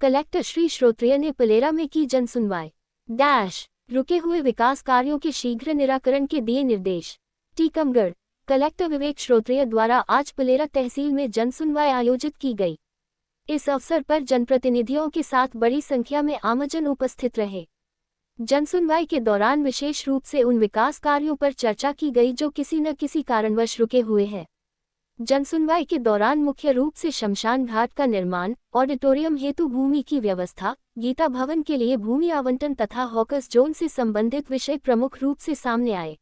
Collector Shri श्रोत्रिय ने पलेरा में की जनसुनवाई। रुके हुए विकास कार्यों के शीघ्र निराकरण के दिए निर्देश। टीकमगढ़ कलेक्टर विवेक श्रोत्रिय द्वारा आज पलेरा तहसील में जनसुनवाई आयोजित की गई। इस अवसर पर जनप्रतिनिधियों के साथ बड़ी संख्या में आमजन उपस्थित रहे। जनसुनवाई के दौरान विशेष रूप से उन विकास कार्यों पर चर्चा की गई जो किसी न किसी कारणवश रुके हुए हैं। जनसुनवाई के दौरान मुख्य रूप से शमशान घाट का निर्माण, ऑडिटोरियम हेतु भूमि की व्यवस्था, गीता भवन के लिए भूमि आवंटन तथा हॉकर्स जोन से संबंधित विषय प्रमुख रूप से सामने आए।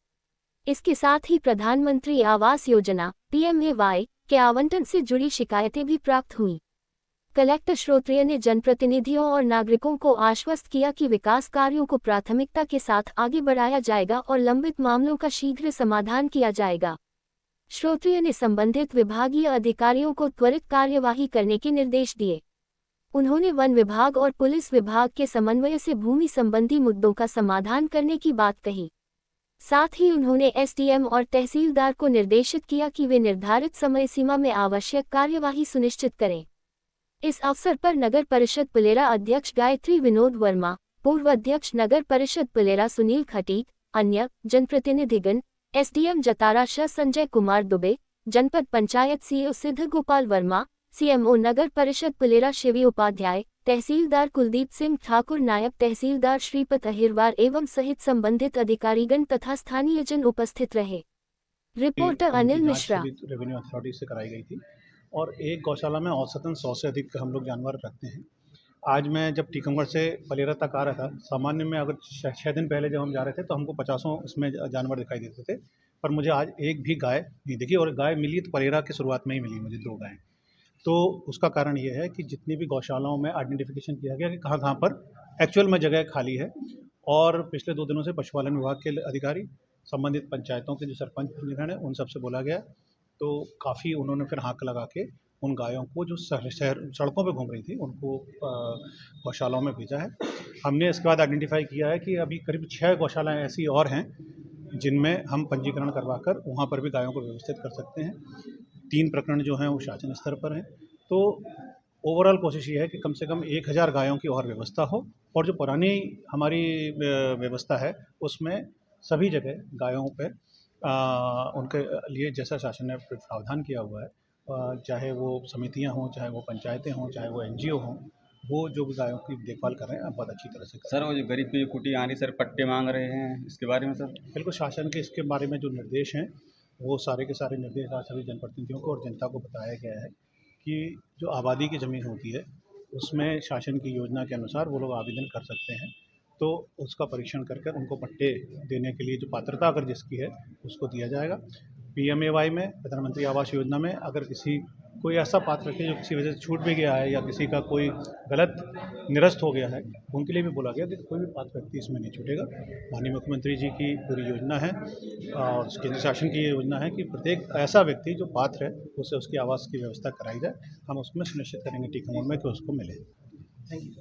इसके साथ ही प्रधानमंत्री आवास योजना (PMAY) के आवंटन से जुड़ी शिकायतें भी प्राप्त हुईं। कलेक्टर श्रोत्रिय ने जनप्रतिनिधियों और नागरिकों को आश्वस्त किया कि विकास कार्यों को प्राथमिकता के साथ आगे बढ़ाया जाएगा और लंबित मामलों का शीघ्र समाधान किया जाएगा। श्रोत्रिय ने संबंधित विभागीय अधिकारियों को त्वरित कार्यवाही करने के निर्देश दिए। उन्होंने वन विभाग और पुलिस विभाग के समन्वय से भूमि संबंधी मुद्दों का समाधान करने की बात कही। साथ ही उन्होंने SDM और तहसीलदार को निर्देशित किया कि वे निर्धारित समय सीमा में आवश्यक कार्यवाही सुनिश्चित करें। इस अवसर पर नगर परिषद पलेरा अध्यक्ष गायत्री विनोद वर्मा, पूर्व अध्यक्ष नगर परिषद पलेरा सुनील खटीक, अन्य जनप्रतिनिधिगण, SDM जतारा श संजय कुमार दुबे, जनपद पंचायत CEO सिद्ध गोपाल वर्मा, CMO नगर परिषद पलेरा शिवी उपाध्याय, तहसीलदार कुलदीप सिंह ठाकुर, नायब तहसीलदार श्रीपत अहिरवार एवं सहित संबंधित अधिकारीगण तथा स्थानीय जन उपस्थित रहे। Reporter Anil Mishra. Revenue authority से कराई गई थी और एक गौशाला में औसतन 100 से अधिक हम लोग जानवर रखते हैं। आज मैं जब टीकमगढ़ से पलेरा तक आ रहा था, सामान्य में अगर 6 दिन पहले जब हम जा रहे थे तो हमको 50 इसमें जानवर दिखाई देते थे, पर मुझे आज एक भी गाय नहीं दिखी और गाय मिली तो पलेरा की शुरुआत में ही मिली मुझे 2 गायें। तो उसका कारण ये है कि जितनी भी गौशालाओं में आइडेंटिफिकेशन किया गया कि कहाँ पर एक्चुअल में जगह खाली है, और पिछले 2 दिनों से पशुपालन विभाग के अधिकारी, संबंधित पंचायतों के जो सरपंच हैं उन सबसे बोला गया, तो काफ़ी उन्होंने फिर हाँक लगा के उन गायों को जो शहर सड़कों पे घूम रही थी उनको गौशालाओं में भेजा है। हमने इसके बाद आइडेंटिफाई किया है कि अभी करीब 6 गौशालाएँ ऐसी और हैं जिनमें हम पंजीकरण करवाकर वहाँ पर भी गायों को व्यवस्थित कर सकते हैं। 3 प्रकरण जो हैं वो शासन स्तर पर हैं। तो ओवरऑल कोशिश ये है कि कम से कम 1000 गायों की और व्यवस्था हो, और जो पुरानी हमारी व्यवस्था है उसमें सभी जगह गायों पे उनके लिए जैसा शासन ने प्रावधान किया हुआ है, चाहे वो समितियां हों, चाहे वो पंचायतें हों, चाहे वो NGO हों, वो जो भी गायों की देखभाल कर रहे हैं बहुत अच्छी तरह से कर सर, वो जो गरीब की जो कुटिया आ रही सर, पट्टे मांग रहे हैं, इसके बारे में सर? बिल्कुल शासन के इसके बारे में जो निर्देश हैं वो सारे के सारे निर्देश आज सभी जनप्रतिनिधियों को और जनता को बताया गया है कि जो आबादी की ज़मीन होती है उसमें शासन की योजना के अनुसार वो लोग आवेदन कर सकते हैं। तो उसका परीक्षण कर उनको पट्टे देने के लिए जो पात्रता अगर जिसकी है उसको दिया जाएगा। PMAY में, प्रधानमंत्री आवास योजना में, अगर किसी कोई ऐसा पात्र है जो किसी वजह से छूट भी गया है या किसी का कोई गलत निरस्त हो गया है, उनके लिए भी बोला गया कि कोई भी पात्र व्यक्ति इसमें नहीं छूटेगा। माननीय मुख्यमंत्री जी की पूरी योजना है और केंद्र शासन की ये योजना है कि प्रत्येक ऐसा व्यक्ति जो पात्र है उसे उसकी आवास की व्यवस्था कराई जाए। हम उसमें सुनिश्चित करेंगे टीकमगढ़ में कि उसको मिले। Thank you.